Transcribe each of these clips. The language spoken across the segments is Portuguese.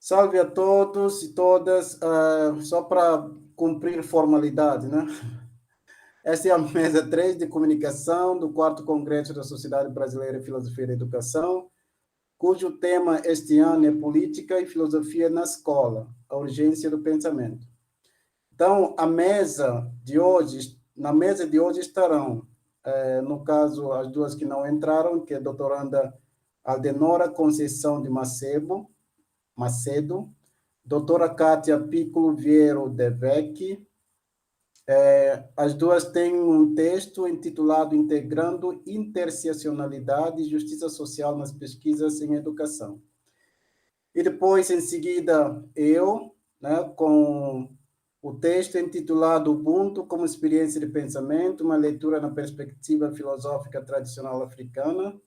Salve a todos e todas. Só para cumprir formalidade, né? Esta é a mesa 3 de comunicação do 4º Congresso da Sociedade Brasileira de Filosofia e Educação, cujo tema este ano é Política e Filosofia na Escola, a urgência do pensamento. Então, na mesa de hoje estarão, no caso, as duas que não entraram, que é a doutoranda Aldenora Conceição de Macedo, doutora Kátia Piccolo Viero de Vecchi. As duas têm um texto intitulado Integrando Interseccionalidade e Justiça Social nas Pesquisas em Educação. E depois, em seguida, eu, né, com o texto intitulado Ubuntu como Experiência de Pensamento, uma leitura na perspectiva filosófica tradicional africana.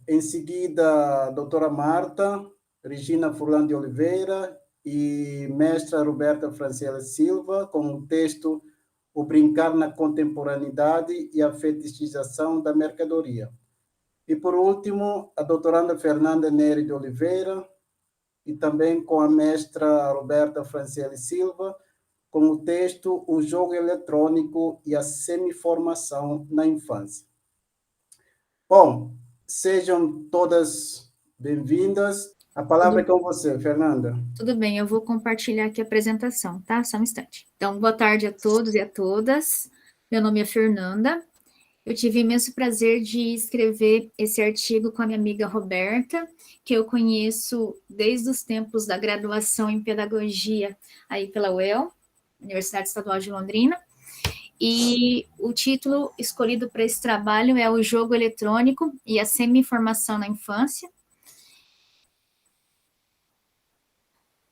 Em seguida, a doutora Marta Regina Furlan de Oliveira e mestra Roberta Franciela Silva, com o texto O Brincar na Contemporaneidade e a Fetichização da Mercadoria. E, por último, a doutoranda Fernanda Neri de Oliveira, e também com a mestra Roberta Franciela Silva, com o texto O Jogo Eletrônico e a Semiformação na Infância. Bom, sejam todas bem-vindas. A palavra é com você, Fernanda. Tudo bem, eu vou compartilhar aqui a apresentação, tá? Só um instante. Então, boa tarde a todos e a todas. Meu nome é Fernanda. Eu tive imenso prazer de escrever esse artigo com a minha amiga Roberta, que eu conheço desde os tempos da graduação em Pedagogia aí pela UEL, Universidade Estadual de Londrina. E o título escolhido para esse trabalho é O Jogo Eletrônico e a Semi-Formação na Infância.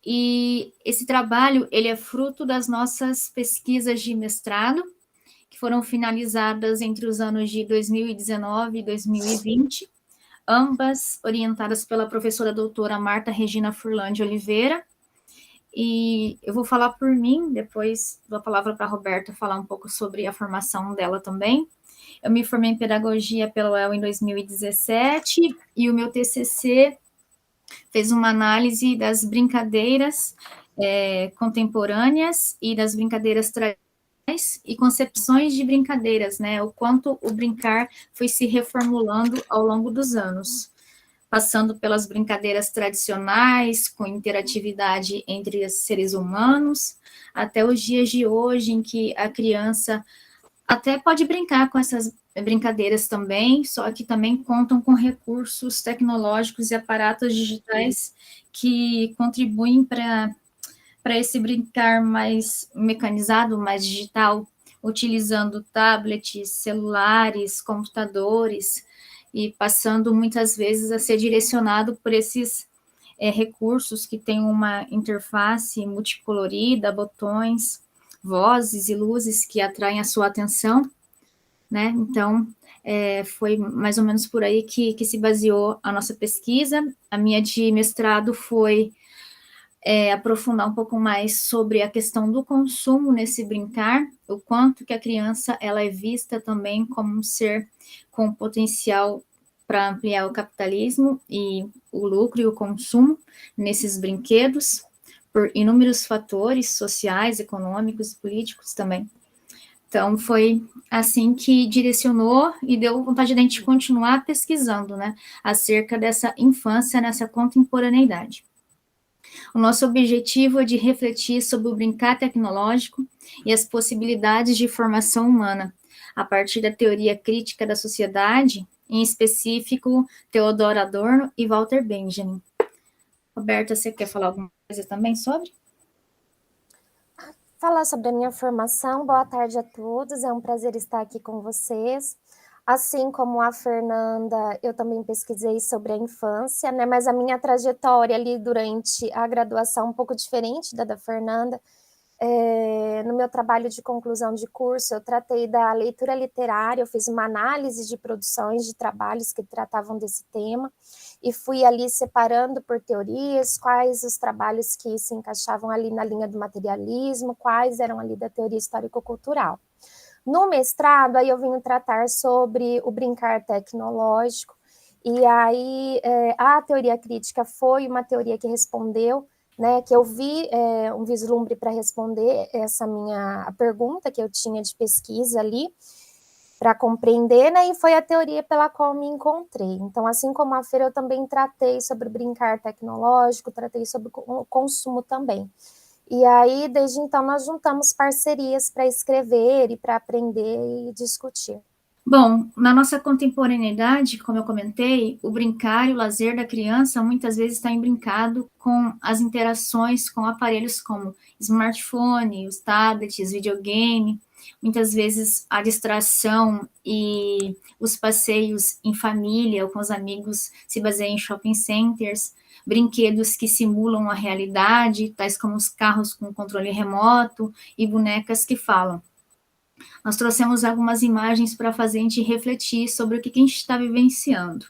E esse trabalho, ele é fruto das nossas pesquisas de mestrado, que foram finalizadas entre os anos de 2019 e 2020, ambas orientadas pela professora doutora Marta Regina Furlan de Oliveira. E eu vou falar por mim, depois dou a palavra para a Roberta falar um pouco sobre a formação dela também. Eu me formei em Pedagogia pela UEL em 2017 e o meu TCC fez uma análise das brincadeiras contemporâneas e das brincadeiras tradicionais e concepções de brincadeiras, né? O quanto o brincar foi se reformulando ao longo dos anos, passando pelas brincadeiras tradicionais, com interatividade entre os seres humanos, até os dias de hoje, em que a criança até pode brincar com essas brincadeiras também, só que também contam com recursos tecnológicos e aparatos digitais que contribuem para esse brincar mais mecanizado, mais digital, utilizando tablets, celulares, computadores, e passando muitas vezes a ser direcionado por esses recursos que têm uma interface multicolorida, botões, vozes e luzes que atraem a sua atenção, né? Então, foi mais ou menos por aí que se baseou a nossa pesquisa. A minha de mestrado foi aprofundar um pouco mais sobre a questão do consumo nesse brincar, o quanto que a criança ela é vista também como um ser com potencial para ampliar o capitalismo e o lucro e o consumo nesses brinquedos, por inúmeros fatores sociais, econômicos e políticos também. Então, foi assim que direcionou e deu vontade de a gente continuar pesquisando, né, acerca dessa infância nessa contemporaneidade. O nosso objetivo é de refletir sobre o brincar tecnológico e as possibilidades de formação humana, a partir da teoria crítica da sociedade, em específico, Theodor Adorno e Walter Benjamin. Roberta, você quer falar alguma coisa também sobre? Falar sobre a minha formação. Boa tarde a todos, é um prazer estar aqui com vocês. Assim como a Fernanda, eu também pesquisei sobre a infância, né? Mas a minha trajetória ali durante a graduação um pouco diferente da Fernanda. No meu trabalho de conclusão de curso, eu tratei da leitura literária, eu fiz uma análise de produções de trabalhos que tratavam desse tema, e fui ali separando por teorias, quais os trabalhos que se encaixavam ali na linha do materialismo, quais eram ali da teoria histórico-cultural. No mestrado, aí eu vim tratar sobre o brincar tecnológico, E aí a teoria crítica foi uma teoria que respondeu, né, que eu vi um vislumbre para responder essa minha pergunta que eu tinha de pesquisa ali, para compreender, né, e foi a teoria pela qual me encontrei. Então, assim como a Fer, eu também tratei sobre o brincar tecnológico, tratei sobre o consumo também. E aí, desde então, nós juntamos parcerias para escrever e para aprender e discutir. Bom, na nossa contemporaneidade, como eu comentei, o brincar e o lazer da criança muitas vezes está imbrincado com as interações com aparelhos como smartphone, os tablets, videogame. Muitas vezes a distração e os passeios em família ou com os amigos se baseiam em shopping centers, brinquedos que simulam a realidade, tais como os carros com controle remoto e bonecas que falam. Nós trouxemos algumas imagens para fazer a gente refletir sobre o que a gente está vivenciando.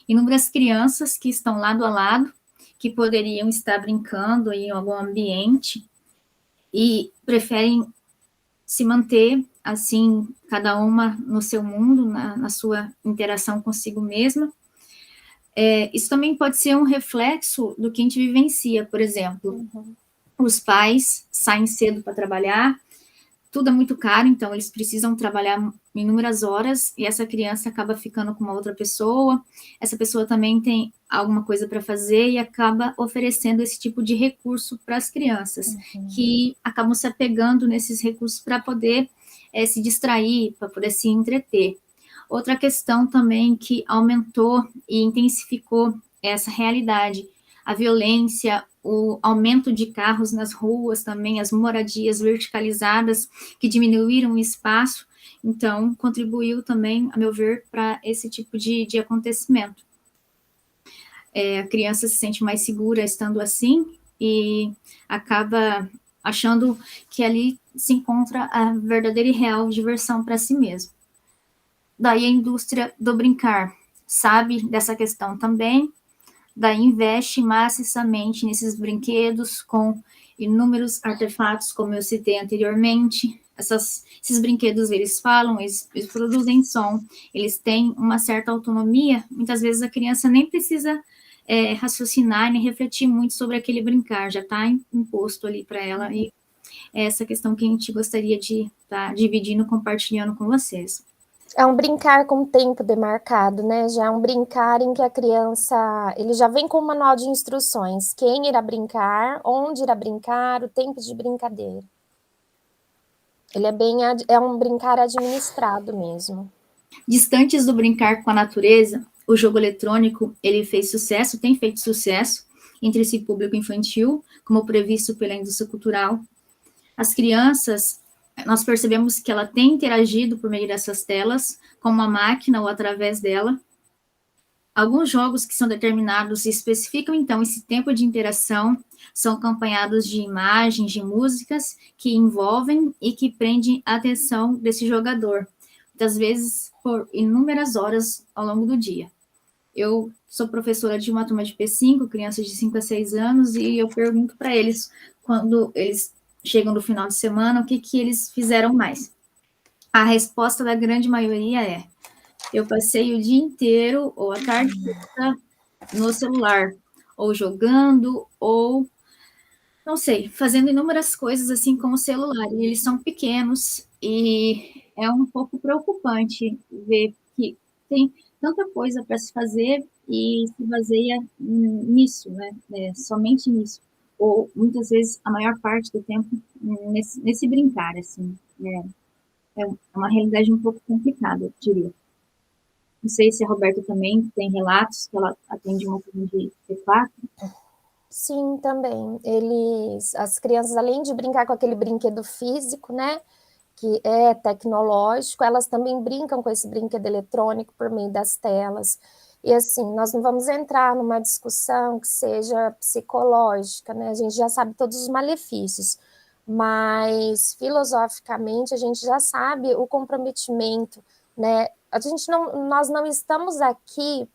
Inúmeras crianças que estão lado a lado, que poderiam estar brincando em algum ambiente e preferem se manter assim, cada uma no seu mundo, na sua interação consigo mesma. Isso também pode ser um reflexo do que a gente vivencia, por exemplo, os pais saem cedo para trabalhar, tudo é muito caro, então eles precisam trabalhar inúmeras horas e essa criança acaba ficando com uma outra pessoa, essa pessoa também tem alguma coisa para fazer e acaba oferecendo esse tipo de recurso para as crianças, que acabam se apegando nesses recursos para poder se distrair, para poder se entreter. Outra questão também que aumentou e intensificou essa realidade, a violência, o aumento de carros nas ruas também, as moradias verticalizadas que diminuíram o espaço, então contribuiu também, a meu ver, para esse tipo de acontecimento. A criança se sente mais segura estando assim e acaba achando que ali se encontra a verdadeira e real diversão para si mesmo. Daí a indústria do brincar sabe dessa questão também, daí investe maciçamente nesses brinquedos com inúmeros artefatos, como eu citei anteriormente. Esses brinquedos, eles falam, eles produzem som, eles têm uma certa autonomia. Muitas vezes a criança nem precisa raciocinar nem refletir muito sobre aquele brincar, já está imposto ali para ela. E é essa questão que a gente gostaria de estar dividindo, compartilhando com vocês. É um brincar com tempo demarcado, né? Já é um brincar em que a criança, ele já vem com um manual de instruções, quem irá brincar, onde irá brincar, o tempo de brincadeira. Ele é um brincar administrado mesmo. Distantes do brincar com a natureza, o jogo eletrônico, ele fez sucesso, tem feito sucesso entre esse público infantil, como previsto pela indústria cultural. As crianças, nós percebemos que ela tem interagido por meio dessas telas, com uma máquina ou através dela. Alguns jogos que são determinados e especificam, então, esse tempo de interação, são acompanhados de imagens, de músicas que envolvem e que prendem a atenção desse jogador, muitas vezes por inúmeras horas ao longo do dia. Eu sou professora de uma turma de P5, crianças de 5 a 6 anos, e eu pergunto para eles, quando eles chegam no final de semana, o que eles fizeram mais. A resposta da grande maioria é: eu passei o dia inteiro ou a tarde toda no celular, ou jogando, ou, não sei, fazendo inúmeras coisas assim com o celular. E eles são pequenos e é um pouco preocupante ver que tem tanta coisa para se fazer e se baseia nisso, né? Somente nisso. Ou, muitas vezes, a maior parte do tempo nesse brincar, assim. É uma realidade um pouco complicada, eu diria. Não sei se a Roberta também tem relatos que ela atende uma turma de P4. Sim, também. As crianças, além de brincar com aquele brinquedo físico, né, que é tecnológico, elas também brincam com esse brinquedo eletrônico por meio das telas. E assim, nós não vamos entrar numa discussão que seja psicológica, né? A gente já sabe todos os malefícios, mas filosoficamente a gente já sabe o comprometimento, né? Nós não estamos aqui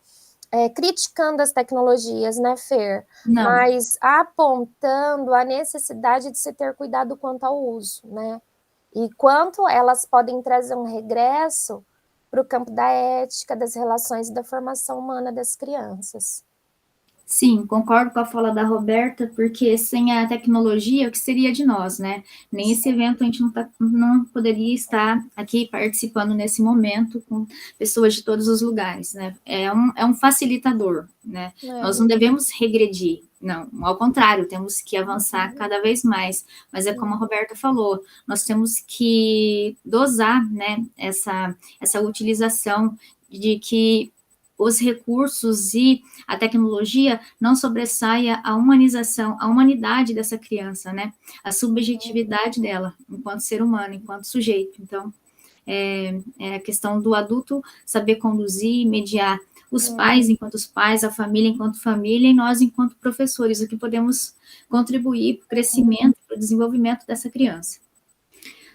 criticando as tecnologias, né, Fer? Não. Mas apontando a necessidade de se ter cuidado quanto ao uso, né? E quanto elas podem trazer um regresso para o campo da ética, das relações e da formação humana das crianças. Sim, concordo com a fala da Roberta, porque sem a tecnologia, o que seria de nós, né? Nem esse evento a gente não poderia estar aqui participando nesse momento com pessoas de todos os lugares, né? É um facilitador, né? Nós não devemos regredir, não, ao contrário, temos que avançar cada vez mais. Mas é como a Roberta falou, nós temos que dosar, né, essa utilização de que os recursos e a tecnologia não sobressaia a humanização, a humanidade dessa criança, né? A subjetividade dela, enquanto ser humano, enquanto sujeito. Então, é a questão do adulto saber conduzir, mediar os pais enquanto os pais, a família enquanto família, e nós enquanto professores, o que podemos contribuir para o crescimento, para o desenvolvimento dessa criança.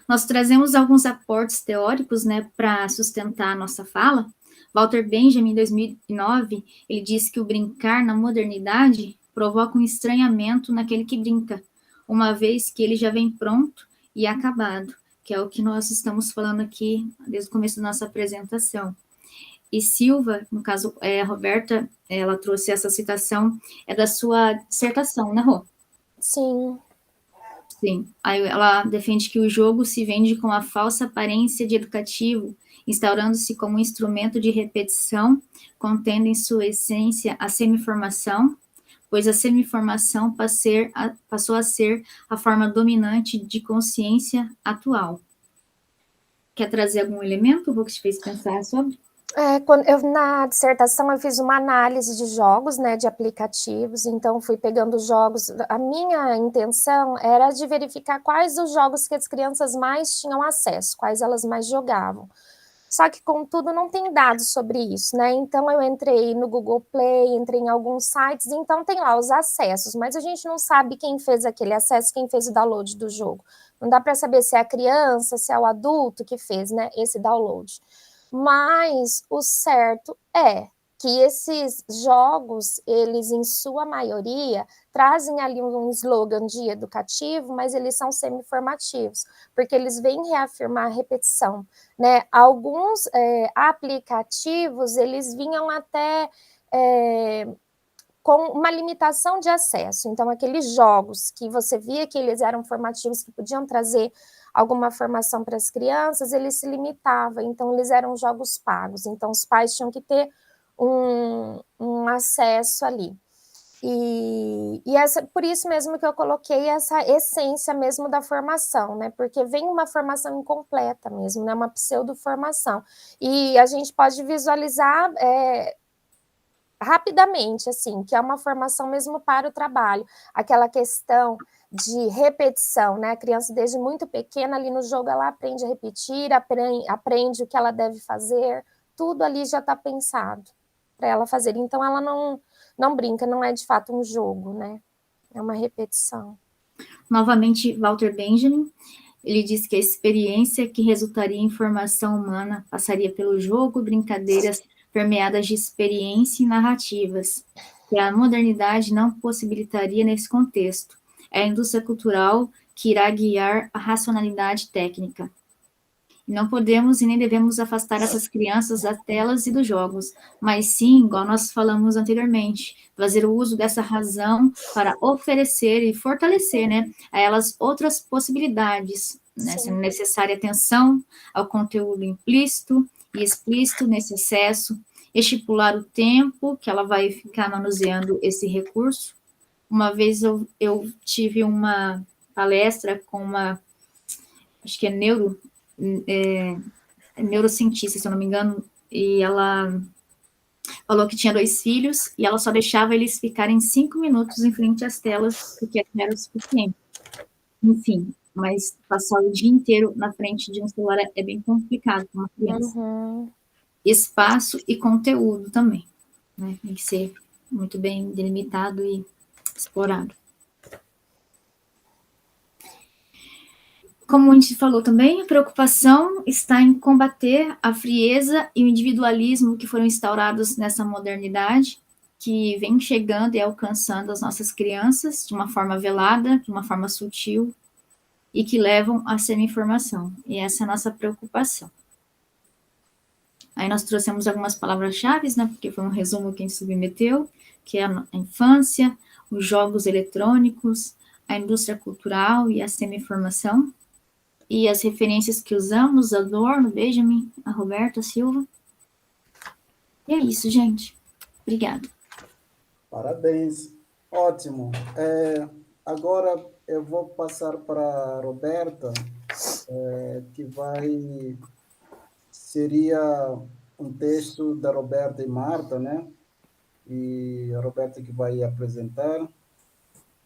Nós trazemos alguns aportes teóricos, né, para sustentar a nossa fala. Walter Benjamin, em 2009, ele disse que o brincar na modernidade provoca um estranhamento naquele que brinca, uma vez que ele já vem pronto e acabado, que é o que nós estamos falando aqui desde o começo da nossa apresentação. E Silva, no caso, a Roberta, ela trouxe essa citação, é da sua dissertação, né, Rô? Sim. Sim, aí ela defende que o jogo se vende com a falsa aparência de educativo, instaurando-se como um instrumento de repetição, contendo em sua essência a semiformação, pois a semiformação passou a ser a forma dominante de consciência atual. Quer trazer algum elemento, Rô, que te fez pensar sobre? Na dissertação eu fiz uma análise de jogos, né, de aplicativos, então fui pegando jogos, a minha intenção era de verificar quais os jogos que as crianças mais tinham acesso, quais elas mais jogavam. Só que, contudo, não tem dados sobre isso, né? Então, eu entrei no Google Play, entrei em alguns sites, então tem lá os acessos, mas a gente não sabe quem fez aquele acesso, quem fez o download do jogo. Não dá para saber se é a criança, se é o adulto que fez, né, esse download. Mas o certo é que esses jogos, eles, em sua maioria, trazem ali um slogan de educativo, mas eles são semiformativos, porque eles vêm reafirmar a repetição, né? Alguns aplicativos, eles vinham até com uma limitação de acesso, então aqueles jogos que você via que eles eram formativos, que podiam trazer alguma formação para as crianças, ele se limitava, então eles eram jogos pagos, então os pais tinham que ter um acesso ali. E por isso mesmo que eu coloquei essa essência mesmo da formação, né? Porque vem uma formação incompleta mesmo, né? Uma pseudo-formação. E a gente pode visualizar rapidamente, assim, que é uma formação mesmo para o trabalho. Aquela questão de repetição, né? A criança, desde muito pequena, ali no jogo, ela aprende a repetir, aprende o que ela deve fazer, tudo ali já está pensado para ela fazer. Então, ela não brinca, não é de fato um jogo, né? É uma repetição. Novamente, Walter Benjamin, ele diz que a experiência que resultaria em formação humana passaria pelo jogo, brincadeiras permeadas de experiência e narrativas, que a modernidade não possibilitaria nesse contexto. É a indústria cultural que irá guiar a racionalidade técnica. Não podemos e nem devemos afastar essas crianças das telas e dos jogos, mas sim, igual nós falamos anteriormente, fazer o uso dessa razão para oferecer e fortalecer, né, a elas outras possibilidades, né, sendo necessária atenção ao conteúdo implícito e explícito nesse acesso, estipular o tempo que ela vai ficar manuseando esse recurso. Uma vez eu tive uma palestra com uma, acho que é neurocientista, se eu não me engano, e ela falou que tinha 2 filhos e ela só deixava eles ficarem 5 minutos em frente às telas, porque era o suficiente. Enfim, mas passar o dia inteiro na frente de um celular é bem complicado para uma criança. Espaço e conteúdo também, né? Tem que ser muito bem delimitado e explorado. Como a gente falou também, a preocupação está em combater a frieza e o individualismo que foram instaurados nessa modernidade, que vem chegando e alcançando as nossas crianças de uma forma velada, de uma forma sutil, e que levam à semi-informação. E essa é a nossa preocupação. Aí nós trouxemos algumas palavras-chave, né, porque foi um resumo que a gente submeteu, que é a infância, os jogos eletrônicos, a indústria cultural e a semi-formação. E as referências que usamos, Adorno, Benjamin, a Roberta Silva. E é isso, gente. Obrigada. Parabéns. Ótimo. Agora eu vou passar para a Roberta, que seria um texto da Roberta e Marta, né? E a Roberta que vai apresentar.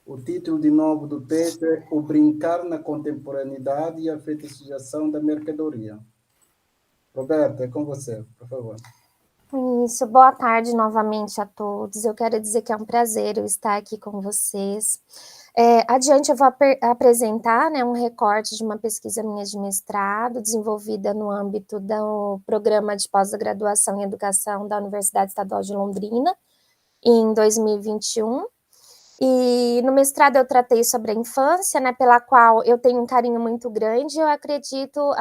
O título, de novo, do texto é O Brincar na Contemporaneidade e a Fetichização da Mercadoria. Roberta, é com você, por favor. Isso, boa tarde novamente a todos. Eu quero dizer que é um prazer eu estar aqui com vocês. Adiante eu vou apresentar, né, um recorte de uma pesquisa minha de mestrado, desenvolvida no âmbito do programa de pós-graduação em educação da Universidade Estadual de Londrina, em 2021. E no mestrado eu tratei sobre a infância, né, pela qual eu tenho um carinho muito grande, eu acredito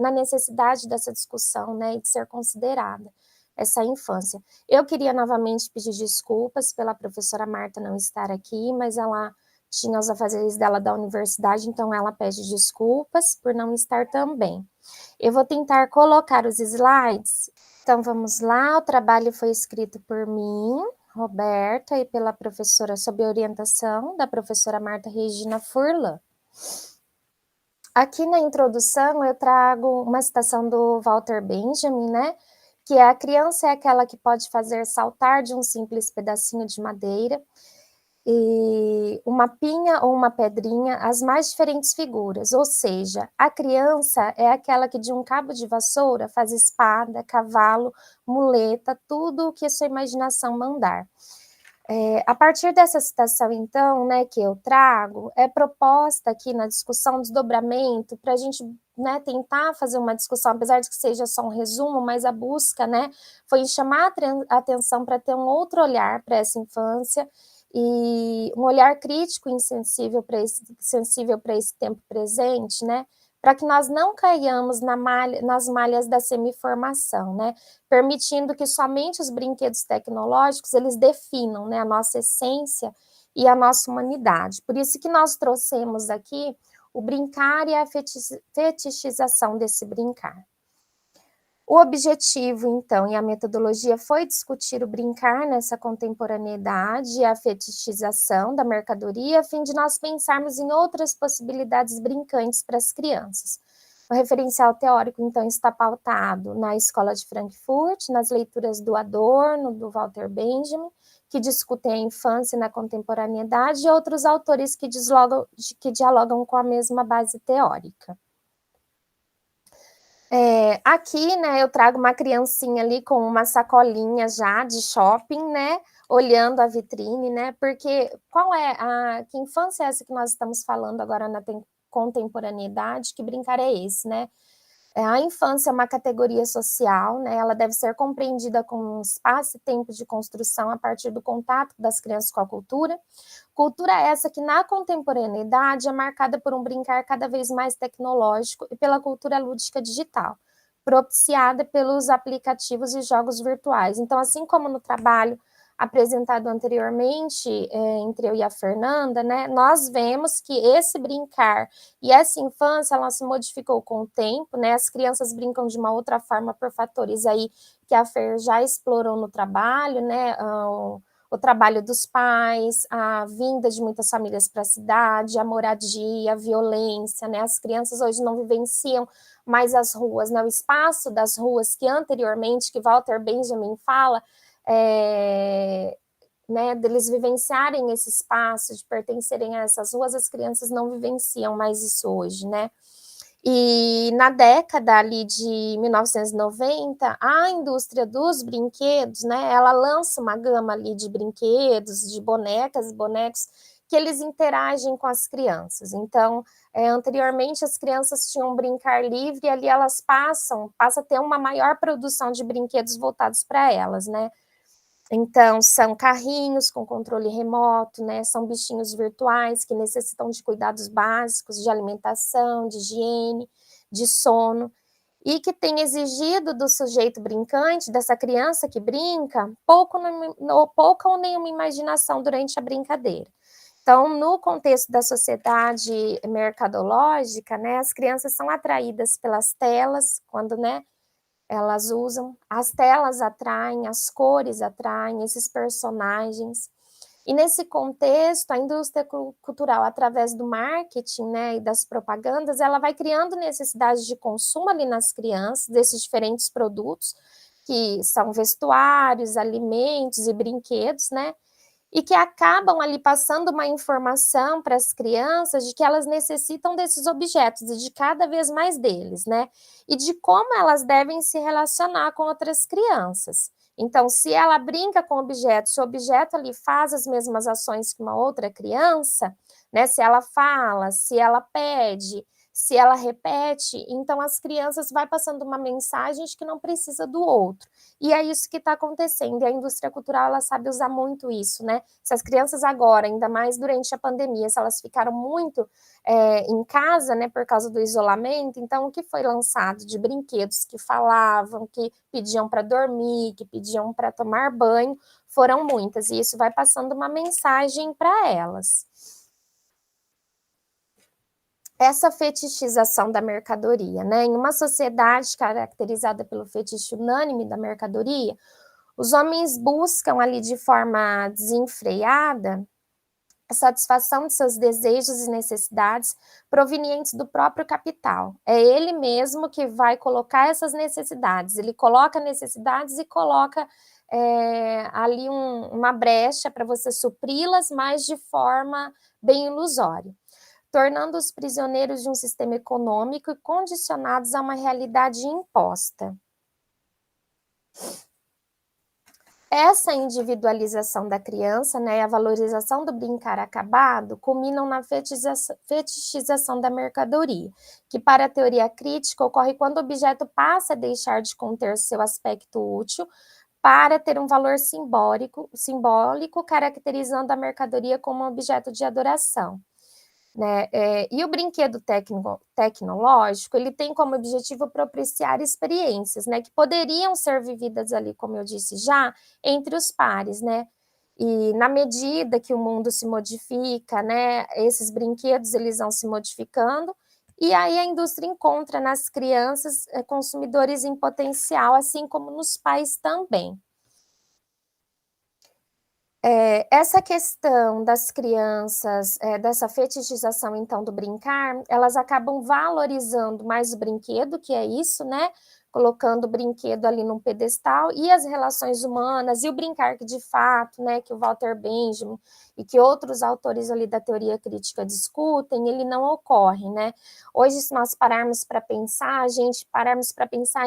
na necessidade dessa discussão, né, e de ser considerada essa infância. Eu queria novamente pedir desculpas pela professora Marta não estar aqui, mas ela tinha os afazeres dela da universidade, então ela pede desculpas por não estar também. Eu vou tentar colocar os slides, então vamos lá, o trabalho foi escrito por mim, Roberta, e pela professora, sob orientação da professora Marta Regina Furlan. Aqui na introdução eu trago uma citação do Walter Benjamin, né, que a criança é aquela que pode fazer saltar de um simples pedacinho de madeira, e uma pinha ou uma pedrinha, as mais diferentes figuras, ou seja, a criança é aquela que de um cabo de vassoura faz espada, cavalo, muleta, tudo o que a sua imaginação mandar. A partir dessa citação, então, né, que eu trago, é proposta aqui na discussão desdobramento para a gente, né, tentar fazer uma discussão, apesar de que seja só um resumo, mas a busca, né, foi chamar a atenção para ter um outro olhar para essa infância e um olhar crítico e sensível para esse tempo presente, né, para que nós não caiamos nas malhas da semiformação, né, permitindo que somente os brinquedos tecnológicos eles definam, né, a nossa essência e a nossa humanidade. Por isso que nós trouxemos aqui o brincar e a fetichização desse brincar. O objetivo, então, e a metodologia foi discutir o brincar nessa contemporaneidade e a fetichização da mercadoria, a fim de nós pensarmos em outras possibilidades brincantes para as crianças. O referencial teórico, então, está pautado na Escola de Frankfurt, nas leituras do Adorno, do Walter Benjamin, que discutem a infância na contemporaneidade, e outros autores que dialogam com a mesma base teórica. Aqui, né, eu trago uma criancinha ali com uma sacolinha já de shopping, né, olhando a vitrine, né, porque que infância é essa que nós estamos falando agora na contemporaneidade? Que brincar é esse, né? A infância é uma categoria social, né, ela deve ser compreendida como um espaço e tempo de construção a partir do contato das crianças com a cultura. Cultura essa que na contemporaneidade é marcada por um brincar cada vez mais tecnológico e pela cultura lúdica digital, propiciada pelos aplicativos e jogos virtuais. Então, assim como no trabalho apresentado anteriormente entre eu e a Fernanda, né, nós vemos que esse brincar e essa infância, ela se modificou com o tempo, né, as crianças brincam de uma outra forma por fatores aí que a Fer já explorou no trabalho, né, o trabalho dos pais, a vinda de muitas famílias para a cidade, a moradia, a violência, né, as crianças hoje não vivenciam mais as ruas, né, o espaço das ruas que anteriormente, que Walter Benjamin fala, né, deles vivenciarem esse espaço, de pertencerem a essas ruas, as crianças não vivenciam mais isso hoje, né? E na década ali de 1990, a indústria dos brinquedos, né, ela lança uma gama ali de brinquedos, de bonecas e bonecos, que eles interagem com as crianças. Então, anteriormente as crianças tinham um brincar livre e ali elas passa a ter uma maior produção de brinquedos voltados para elas, né? Então, são carrinhos com controle remoto, né? São bichinhos virtuais que necessitam de cuidados básicos, de alimentação, de higiene, de sono. e que tem exigido do sujeito brincante, dessa criança que brinca, pouca ou nenhuma imaginação durante a brincadeira. Então, no contexto da sociedade mercadológica, né, as crianças são atraídas pelas telas, quando, né, elas usam, as telas atraem, as cores atraem, esses personagens. E nesse contexto, a indústria cultural, através do marketing, né, e das propagandas, ela vai criando necessidades de consumo ali nas crianças, desses diferentes produtos, que são vestuários, alimentos e brinquedos, né, e que acabam ali passando uma informação para as crianças de que elas necessitam desses objetos e de cada vez mais deles, né? E de como elas devem se relacionar com outras crianças. Então, se ela brinca com objetos, se o objeto ali faz as mesmas ações que uma outra criança, né? Se ela fala, se ela pede, se ela repete, então as crianças vai passando uma mensagem de que não precisa do outro. E é isso que está acontecendo, e a indústria cultural, ela sabe usar muito isso, né? Se as crianças agora, ainda mais durante a pandemia, se elas ficaram muito em casa, né, por causa do isolamento, então o que foi lançado de brinquedos que falavam, que pediam para dormir, que pediam para tomar banho, foram muitas, e isso vai passando uma mensagem para elas. Essa fetichização da mercadoria, né? Em uma sociedade caracterizada pelo fetiche unânime da mercadoria, os homens buscam ali de forma desenfreada a satisfação de seus desejos e necessidades provenientes do próprio capital. É ele mesmo que vai colocar essas necessidades, ele coloca necessidades e coloca ali uma brecha para você supri-las, mas de forma bem ilusória, tornando-os prisioneiros de um sistema econômico e condicionados a uma realidade imposta. Essa individualização da criança, né, e a valorização do brincar acabado, culminam na fetichização da mercadoria, que para a teoria crítica ocorre quando o objeto passa a deixar de conter seu aspecto útil para ter um valor simbólico, caracterizando a mercadoria como um objeto de adoração. Né? E o brinquedo tecnológico, ele tem como objetivo propiciar experiências, né, que poderiam ser vividas ali, como eu disse já, entre os pares, né? E na medida que o mundo se modifica, né, esses brinquedos eles vão se modificando, e aí a indústria encontra nas crianças consumidores em potencial, assim como nos pais também. Essa questão das crianças, dessa fetichização, então, do brincar, elas acabam valorizando mais o brinquedo, que é isso, né? Colocando o brinquedo ali num pedestal, e as relações humanas, e o brincar que, de fato, né, que o Walter Benjamin e que outros autores ali da teoria crítica discutem, ele não ocorre, né? Hoje, se nós pararmos para pensar,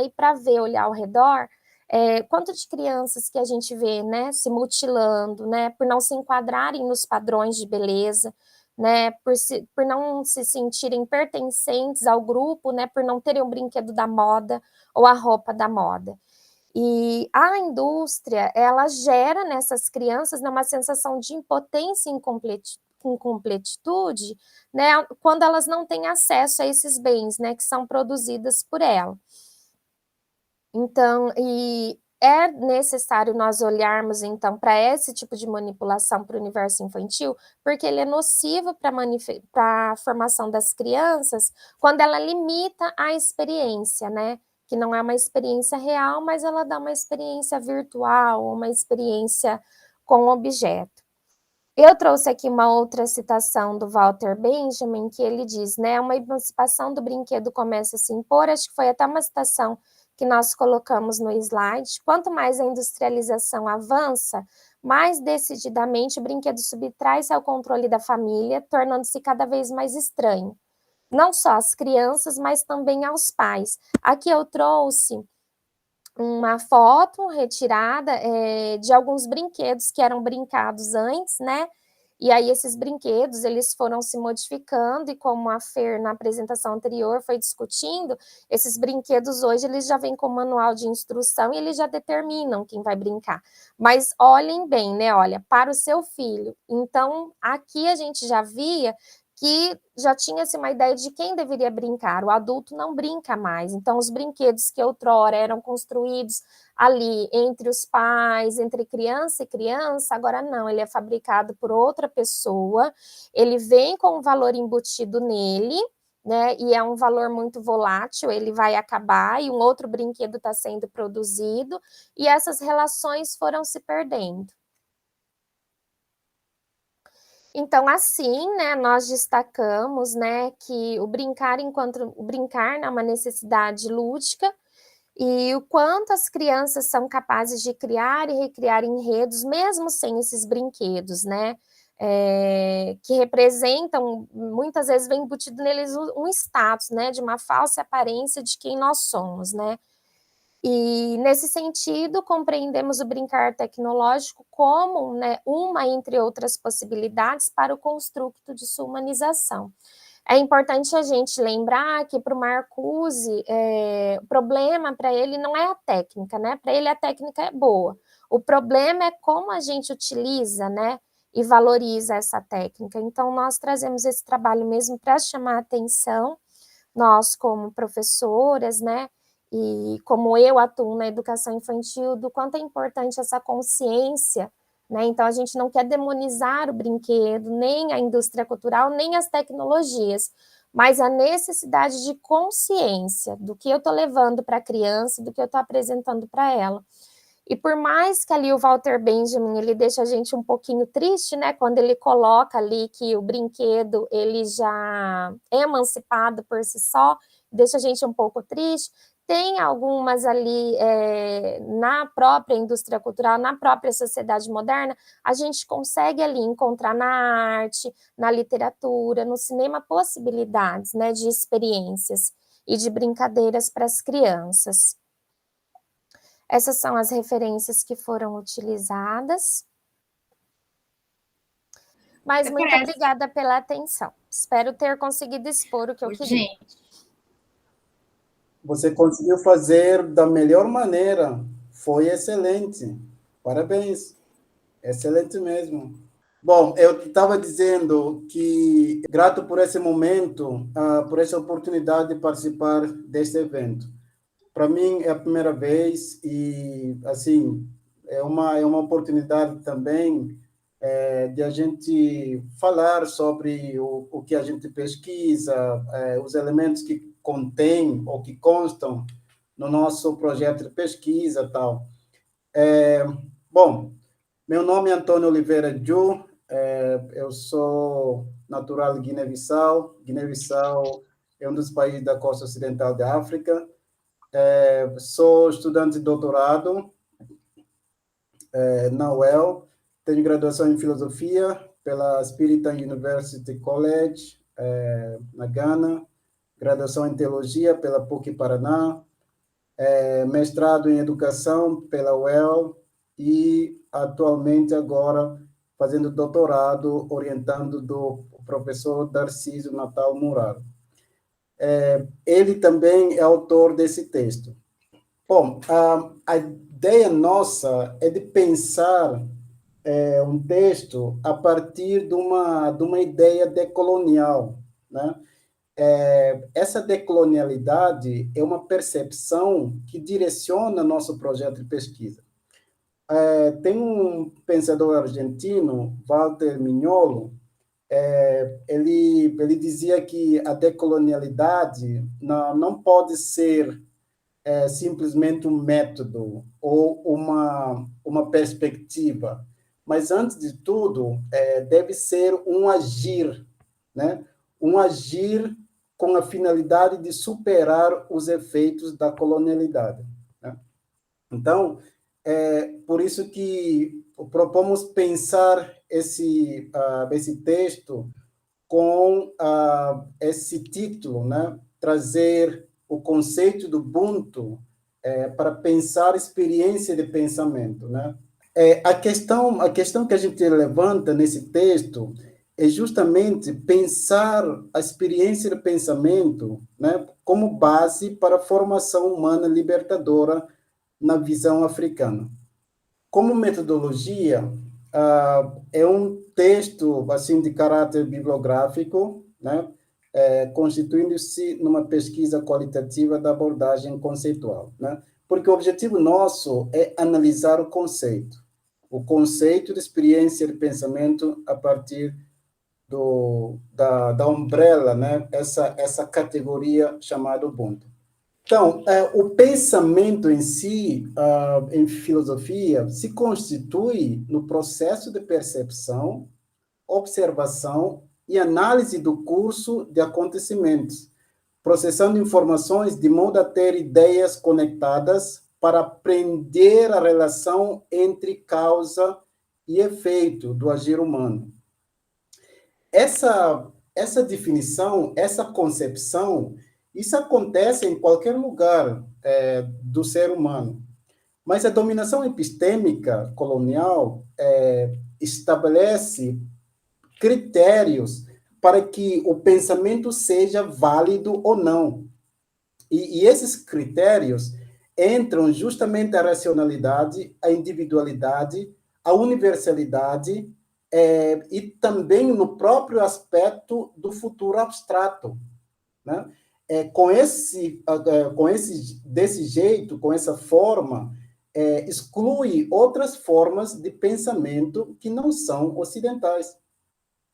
e para ver, olhar ao redor, quanto de crianças que a gente vê, né, se mutilando, né, por não se enquadrarem nos padrões de beleza, né, por não se sentirem pertencentes ao grupo, né, por não terem o brinquedo da moda ou a roupa da moda. E a indústria, ela gera nessas crianças, né, uma sensação de impotência e incompletitude, né, quando elas não têm acesso a esses bens, né, que são produzidos por ela. Então, e é necessário nós olharmos, então, para esse tipo de manipulação para o universo infantil, porque ele é nocivo para a formação das crianças, quando ela limita a experiência, né? Que não é uma experiência real, mas ela dá uma experiência virtual, uma experiência com objeto. Eu trouxe aqui uma outra citação do Walter Benjamin, que ele diz, né, uma emancipação do brinquedo começa a se impor, acho que foi até uma citação que nós colocamos no slide. Quanto mais a industrialização avança, mais decididamente o brinquedo subtrai-se ao controle da família, tornando-se cada vez mais estranho. Não só às crianças, mas também aos pais. Aqui eu trouxe uma foto retirada de alguns brinquedos que eram brincados antes, né? E aí esses brinquedos, eles foram se modificando, e como a Fer, na apresentação anterior, foi discutindo, esses brinquedos hoje, eles já vêm com manual de instrução e eles já determinam quem vai brincar. Mas olhem bem, né? Olha, para o seu filho. Então, aqui a gente já via que já tinha-se uma ideia de quem deveria brincar. O adulto não brinca mais. Então, os brinquedos que outrora eram construídos ali entre os pais, entre criança e criança, agora não, ele é fabricado por outra pessoa, ele vem com um valor embutido nele, né? E é um valor muito volátil, ele vai acabar e um outro brinquedo está sendo produzido, e essas relações foram se perdendo. Então, assim, né, nós destacamos, né, que o brincar é uma necessidade lúdica, e o quanto as crianças são capazes de criar e recriar enredos, mesmo sem esses brinquedos, né, que representam, muitas vezes vem embutido neles um status, né, de uma falsa aparência de quem nós somos, né. E, nesse sentido, compreendemos o brincar tecnológico como, né, uma entre outras possibilidades para o construto de sua humanização. É importante a gente lembrar que para o Marcuse, o problema para ele não é a técnica, né? Para ele a técnica é boa. O problema é como a gente utiliza, né? E valoriza essa técnica. Então, nós trazemos esse trabalho mesmo para chamar a atenção, nós como professoras, né? E como eu atuo na educação infantil, do quanto é importante essa consciência, né? Então, a gente não quer demonizar o brinquedo, nem a indústria cultural, nem as tecnologias, mas a necessidade de consciência do que eu estou levando para a criança, do que eu estou apresentando para ela. E por mais que ali o Walter Benjamin, ele deixa a gente um pouquinho triste, né, quando ele coloca ali que o brinquedo, ele já é emancipado por si só, deixa a gente um pouco triste. Tem algumas ali, na própria indústria cultural, na própria sociedade moderna, a gente consegue ali encontrar na arte, na literatura, no cinema, possibilidades, né, de experiências e de brincadeiras para as crianças. Essas são as referências que foram utilizadas. Mas muito obrigada pela atenção. Espero ter conseguido expor o que eu queria. Gente, você conseguiu fazer da melhor maneira. Foi excelente. Parabéns. Excelente mesmo. Bom, eu estava dizendo que grato por esse momento, por essa oportunidade de participar deste evento. Para mim é a primeira vez e, assim, é uma oportunidade também de a gente falar sobre o que a gente pesquisa, os elementos que contém ou que constam no nosso projeto de pesquisa e tal. Bom, meu nome é Antônio Oliveira Ju, eu sou natural de Guiné-Bissau. Guiné-Bissau é um dos países da costa ocidental da África. Sou estudante de doutorado na UEL, tenho graduação em filosofia pela Spiritan University College, na Gana, graduação em teologia pela PUC Paraná, mestrado em educação pela UEL e atualmente agora fazendo doutorado orientando do professor Darcísio Natal Muraro. Ele também é autor desse texto. Bom, a ideia nossa é de pensar um texto a partir de uma ideia decolonial, né? Essa decolonialidade é uma percepção que direciona nosso projeto de pesquisa. Tem um pensador argentino, Walter Mignolo, ele dizia que a decolonialidade não pode ser simplesmente um método ou uma perspectiva, mas, antes de tudo, deve ser um agir, né? Um agir com a finalidade de superar os efeitos da colonialidade, né? Então, por isso que propomos pensar esse texto com esse título, né? Trazer o conceito do Ubuntu para pensar experiência de pensamento, né? A questão que a gente levanta nesse texto é justamente pensar a experiência de pensamento, né, como base para a formação humana libertadora na visão africana. Como metodologia, é um texto assim de caráter bibliográfico, né? Constituindo-se numa pesquisa qualitativa da abordagem conceitual, né? Porque o objetivo nosso é analisar o conceito de experiência de pensamento a partir da umbrella, né? Essa categoria chamada Ubuntu. Então, o pensamento em si, em filosofia, se constitui no processo de percepção, observação e análise do curso de acontecimentos, processando informações de modo a ter ideias conectadas para aprender a relação entre causa e efeito do agir humano. Essa definição, essa concepção, isso acontece em qualquer lugar do ser humano. Mas a dominação epistêmica colonial estabelece critérios para que o pensamento seja válido ou não. E esses critérios entram justamente a racionalidade, a individualidade, a universalidade, e também no próprio aspecto do futuro abstrato, né? Desse jeito, com essa forma, exclui outras formas de pensamento que não são ocidentais.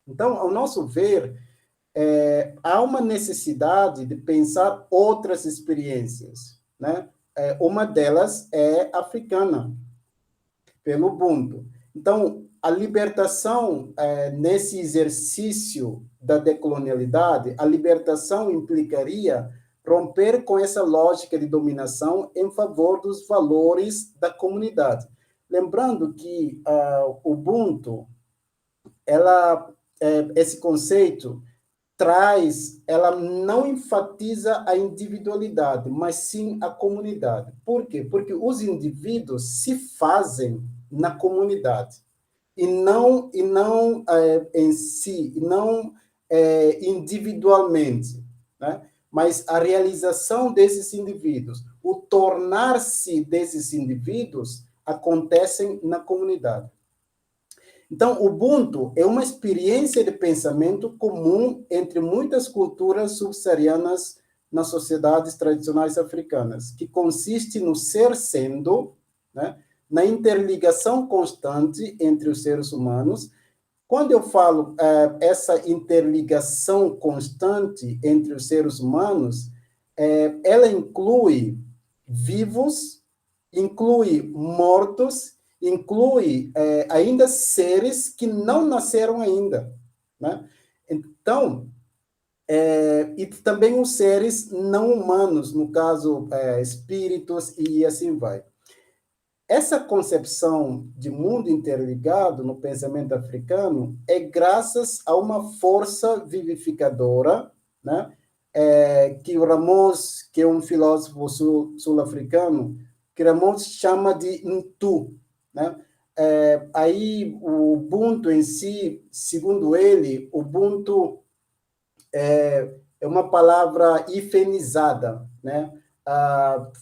Então, ao nosso ver, há uma necessidade de pensar outras experiências, né? Uma delas é africana, pelo Ubuntu. Então, a libertação, nesse exercício da decolonialidade, a libertação implicaria romper com essa lógica de dominação em favor dos valores da comunidade. Lembrando que o Ubuntu, esse conceito ela não enfatiza a individualidade, mas sim a comunidade. Por quê? Porque os indivíduos se fazem na comunidade e não em si, e não individualmente, né? Mas a realização desses indivíduos, o tornar-se desses indivíduos acontecem na comunidade. Então, o Ubuntu é uma experiência de pensamento comum entre muitas culturas subsaarianas nas sociedades tradicionais africanas, que consiste no ser sendo, né, na interligação constante entre os seres humanos. Quando eu falo essa interligação constante entre os seres humanos, ela inclui vivos, inclui mortos, inclui ainda seres que não nasceram ainda, né? Então, e também os seres não humanos, no caso, espíritos e assim vai. Essa concepção de mundo interligado no pensamento africano é graças a uma força vivificadora, né? Que o Ramos, que é um filósofo sul-africano, que Ramos chama de Ntu, né? Aí o Ubuntu em si, segundo ele, Ubuntu é uma palavra hifenizada, né?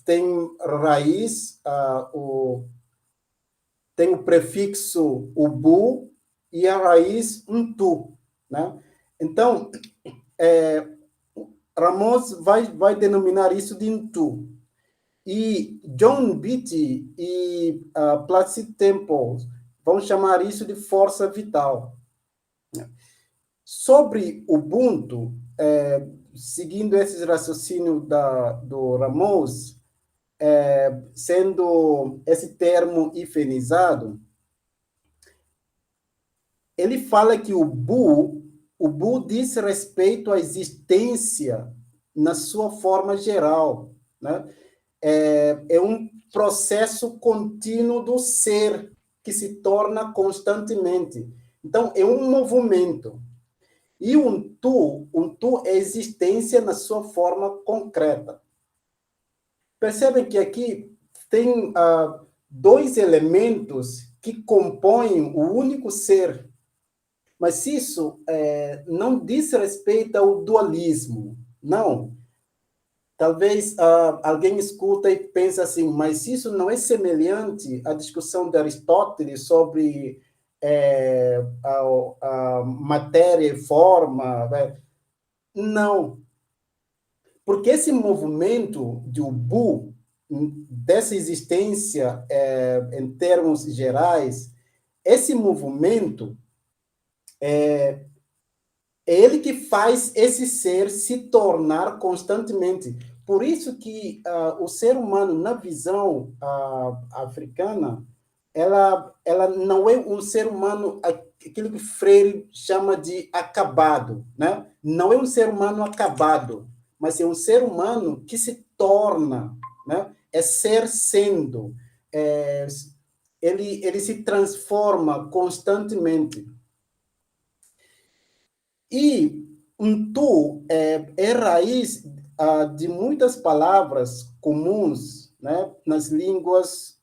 Tem raiz, tem o prefixo ubu e a raiz untu, né? Então, Ramos vai denominar isso de untu. E John Beatty e Placid Temple vão chamar isso de força vital. Sobre Ubuntu, seguindo esse raciocínio do Ramos, sendo esse termo hifenizado, ele fala que o Bu diz respeito à existência na sua forma geral, né? É um processo contínuo do ser que se torna constantemente. Então, é um movimento. E um tu é existência na sua forma concreta. Percebem que aqui tem dois elementos que compõem o único ser. Mas isso não diz respeito ao dualismo, não. Talvez alguém escuta e pensa assim, mas isso não é semelhante à discussão de Aristóteles sobre a matéria e forma, né? Não. Porque esse movimento de Ubu, dessa existência em termos gerais, esse movimento é ele que faz esse ser se tornar constantemente. Por isso que o ser humano, na visão africana, ela não é um ser humano, aquilo que Freire chama de acabado, né? Não é um ser humano acabado, mas é um ser humano que se torna, né? É ser sendo. Ele se transforma constantemente. E Untu é raiz de muitas palavras comuns, né, nas línguas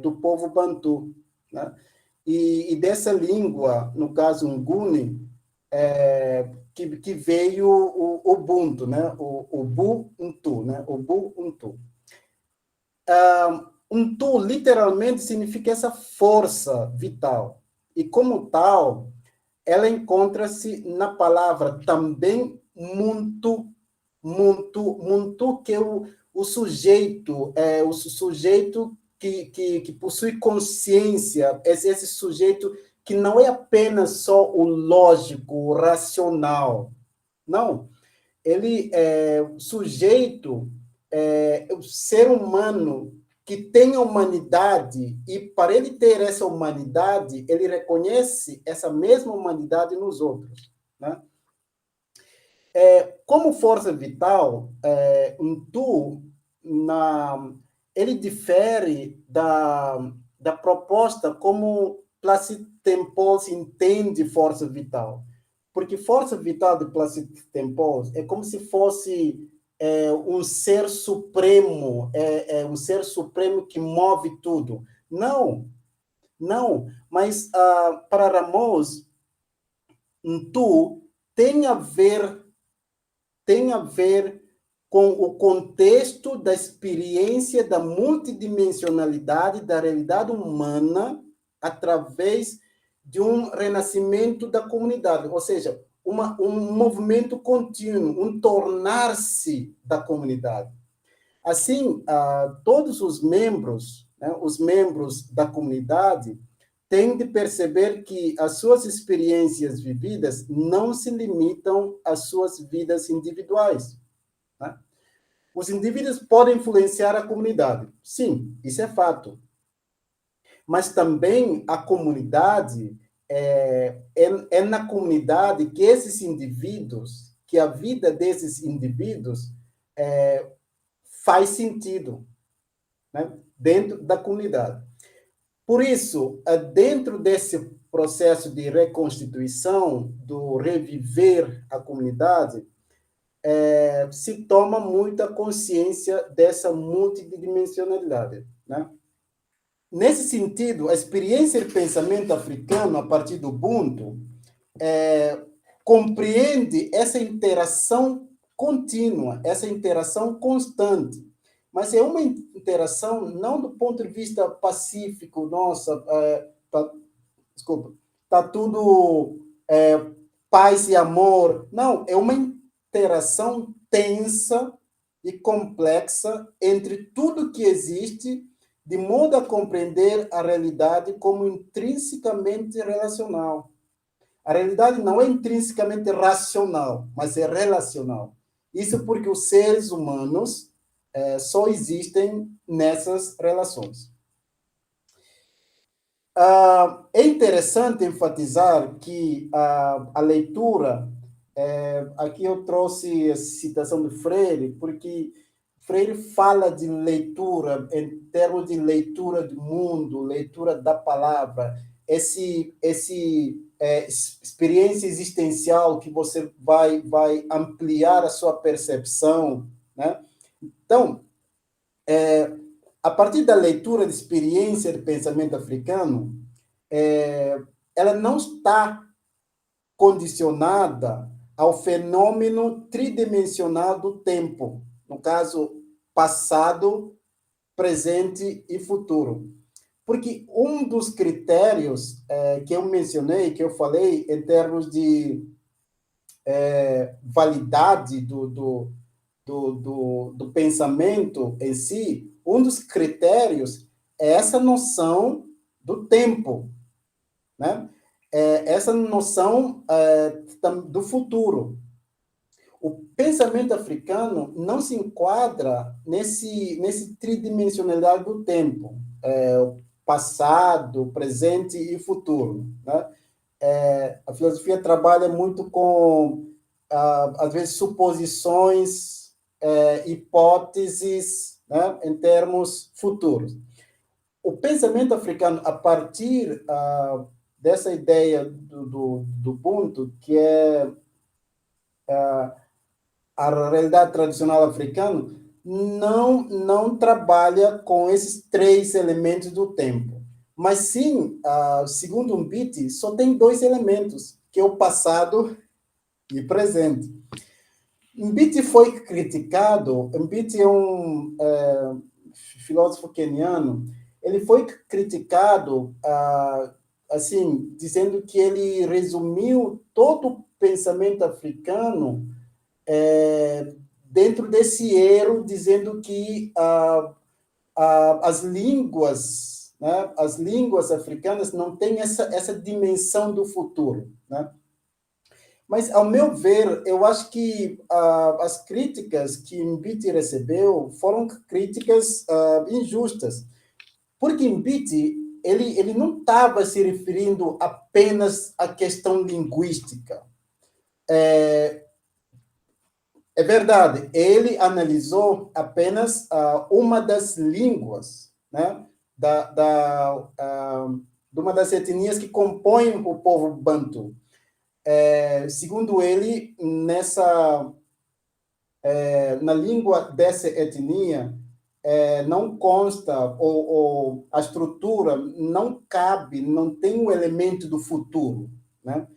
do povo Bantu, né? E dessa língua, no caso Nguni, que veio o Ubuntu, né? O Ubuntu, né? Ubuntu. Untu literalmente significa essa força vital. E como tal, ela encontra-se na palavra também muito, que é o sujeito, o sujeito que possui consciência, esse sujeito que não é apenas só o lógico, o racional. Não, ele é o sujeito, o ser humano que tem a humanidade, e para ele ter essa humanidade, ele reconhece essa mesma humanidade nos outros, né? Como força vital, Untu, ele difere da proposta como Placide Tempos entende força vital. Porque força vital de Placide Tempos é como se fosse um ser supremo, um ser supremo que move tudo. Não, não. Mas para Ramos, Untu tem a ver com o contexto da experiência da multidimensionalidade da realidade humana através de um renascimento da comunidade, ou seja, um movimento contínuo, um tornar-se da comunidade. Assim, todos os membros, né, os membros da comunidade, têm de perceber que as suas experiências vividas não se limitam às suas vidas individuais, né? Os indivíduos podem influenciar a comunidade. Sim, isso é fato. Mas também a comunidade, é na comunidade que esses indivíduos, que a vida desses indivíduos faz sentido, né? Dentro da comunidade. Por isso, dentro desse processo de reconstituição, do reviver a comunidade, se toma muita consciência dessa multidimensionalidade, né? Nesse sentido, a experiência de pensamento africano, a partir do Ubuntu, compreende essa interação contínua, essa interação constante. Mas é uma interação não do ponto de vista pacífico, nossa, desculpa, está tudo paz e amor. Não, é uma interação tensa e complexa entre tudo que existe, de modo a compreender a realidade como intrinsecamente relacional. A realidade não é intrinsecamente racional, mas é relacional. Isso porque os seres humanos só existem nessas relações. É interessante enfatizar que a leitura, aqui eu trouxe a citação de Freire, porque Freire fala de leitura em termos de leitura do mundo, leitura da palavra, experiência existencial que você vai ampliar a sua percepção, né? Então, a partir da leitura de experiência de pensamento africano, ela não está condicionada ao fenômeno tridimensional do tempo, no caso, passado, presente e futuro. Porque um dos critérios que eu mencionei, que eu falei, em termos de validade do pensamento em si, um dos critérios é essa noção do tempo, né? Essa noção do futuro. O pensamento africano não se enquadra nesse tridimensionalidade do tempo, passado, presente e futuro, né? A filosofia trabalha muito com, às vezes, suposições, hipóteses, né, em termos futuros. O pensamento africano, a partir dessa ideia do Ubuntu, que é a realidade tradicional africana, não trabalha com esses 3 elementos do tempo. Mas sim, segundo Mbiti, só tem 2 elementos, que é o passado e o presente. Mbiti foi criticado, Mbiti é um filósofo queniano, ele foi criticado, assim, dizendo que ele resumiu todo o pensamento africano dentro desse erro, dizendo que as línguas, né, as línguas africanas não têm essa dimensão do futuro, né? Mas, ao meu ver, eu acho que as críticas que Mbiti recebeu foram críticas injustas, porque Mbiti ele não estava se referindo apenas à questão linguística. É verdade, ele analisou apenas uma das línguas, né, de uma das etnias que compõem o povo Bantu. Segundo ele, na língua dessa etnia, não consta, ou a estrutura não cabe, não tem um elemento do futuro, né?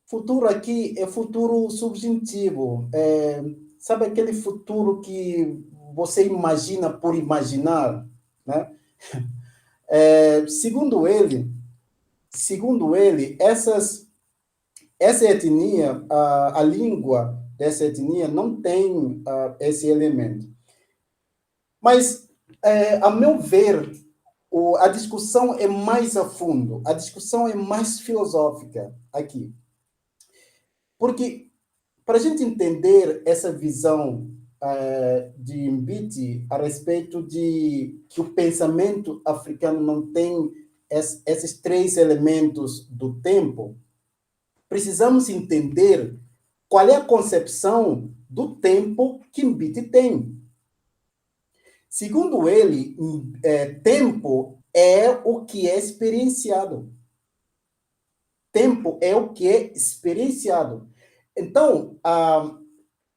Futuro aqui é futuro subjuntivo. Sabe aquele futuro que você imagina por imaginar, né? Segundo ele, essa etnia, a língua dessa etnia não tem esse elemento. Mas, a meu ver, a discussão é mais a fundo, a discussão é mais filosófica aqui. Porque, para a gente entender essa visão de Mbiti a respeito de que o pensamento africano não tem esses 3 elementos do tempo, precisamos entender qual é a concepção do tempo que Mbiti tem. Segundo ele, tempo é o que é experienciado. Tempo é o que é experienciado. Então,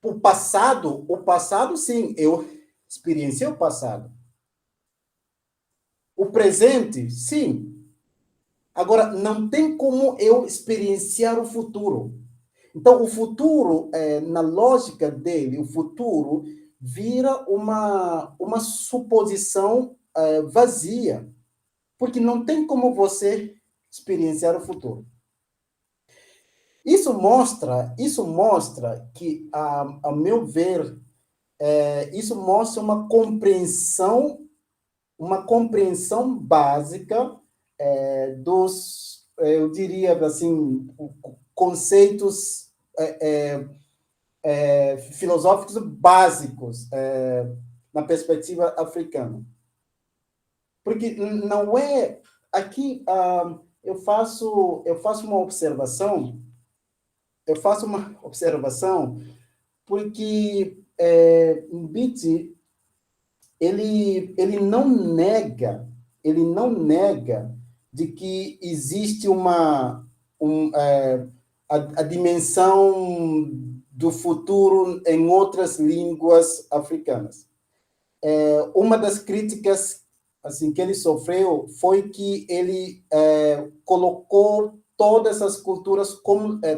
o passado, sim, eu experienciei o passado. O presente, sim. Agora, não tem como eu experienciar o futuro. Então, o futuro, na lógica dele, o futuro vira uma suposição vazia, porque não tem como você experienciar o futuro. Isso mostra que, a meu ver, isso mostra uma compreensão básica dos, eu diria assim, conceitos filosóficos básicos na perspectiva africana. Porque não é... Aqui eu faço uma observação, porque Mbiti ele não nega de que existe a dimensão do futuro em outras línguas africanas. Uma das críticas assim que ele sofreu foi que ele colocou todas as culturas,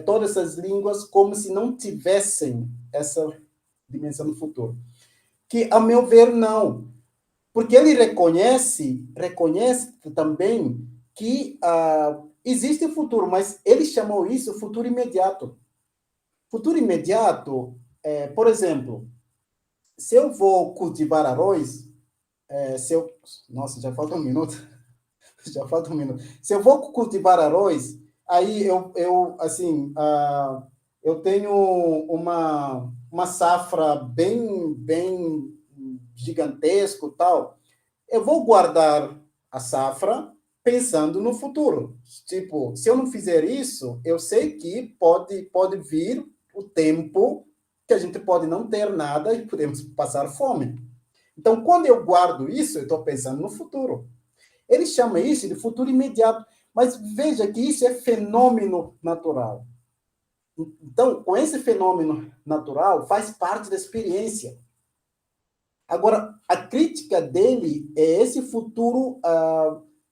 todas essas línguas, como se não tivessem essa dimensão do futuro. Que, a meu ver, não. Porque ele reconhece também que existe o futuro, mas eles chamam isso futuro imediato. Futuro imediato, por exemplo, se eu vou cultivar arroz, nossa, já falta um minuto. Já falta um minuto. Se eu vou cultivar arroz, aí eu tenho uma safra bem gigantesco, tal. Eu vou guardar a safra pensando no futuro. Tipo, se eu não fizer isso, eu sei que pode vir o tempo que a gente pode não ter nada e podemos passar fome. Então, quando eu guardo isso, eu estou pensando no futuro. Ele chama isso de futuro imediato, mas veja que isso é fenômeno natural. Então, com esse fenômeno natural, faz parte da experiência. Agora, a crítica dele é esse futuro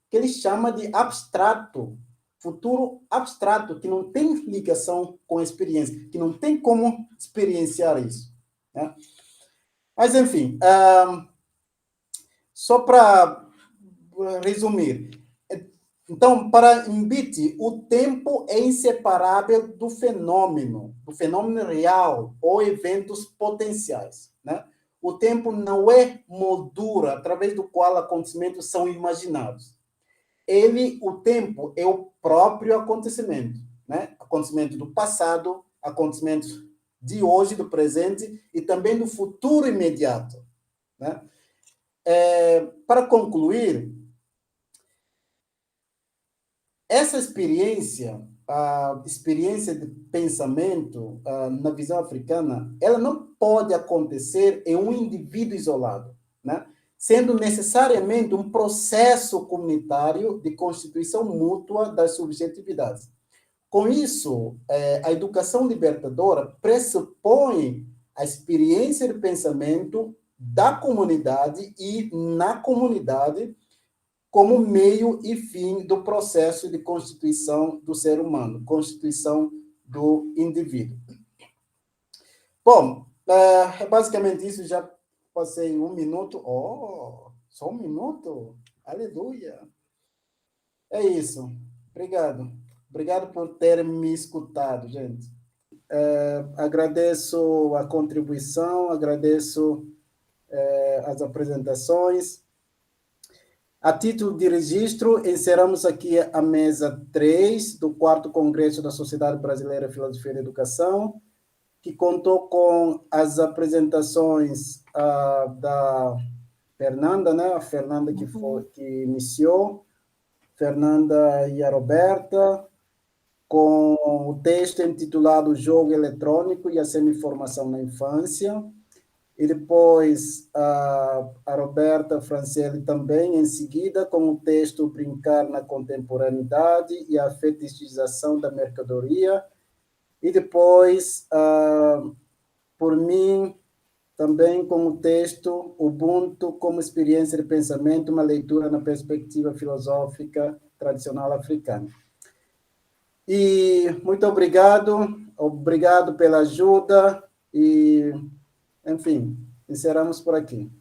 que ele chama de abstrato. Futuro abstrato, que não tem ligação com a experiência, que não tem como experienciar isso. Né? Mas, enfim, só para resumir. Então, para Mbiti, o tempo é inseparável do fenômeno real ou eventos potenciais. Né? O tempo não é moldura através do qual acontecimentos são imaginados. O tempo é o próprio acontecimento, né? Acontecimento do passado, acontecimentos de hoje, do presente e também do futuro imediato. Né? Para concluir, essa experiência, a experiência de pensamento na visão africana, ela não pode acontecer em um indivíduo isolado, né? Sendo necessariamente um processo comunitário de constituição mútua das subjetividades. Com isso, a educação libertadora pressupõe a experiência de pensamento da comunidade e na comunidade como meio e fim do processo de constituição do ser humano, constituição do indivíduo. Bom, é basicamente isso, já passei um minuto. Oh, só um minuto? Aleluia! É isso. Obrigado. Obrigado por ter me escutado, gente. Agradeço a contribuição, agradeço as apresentações. A título de registro, encerramos aqui a mesa 3 do 4º Congresso da Sociedade Brasileira de Filosofia e Educação, que contou com as apresentações da Fernanda, né? A Fernanda que iniciou, Fernanda e a Roberta, com o texto intitulado Jogo Eletrônico e a Semiformação na Infância. E depois a Roberta Franciele também, em seguida, com o texto Brincar na Contemporaneidade e a Fetichização da Mercadoria. E depois, por mim, também com o texto Ubuntu como Experiência de Pensamento, uma leitura na perspectiva filosófica tradicional africana. E muito obrigado pela ajuda e, enfim, encerramos por aqui.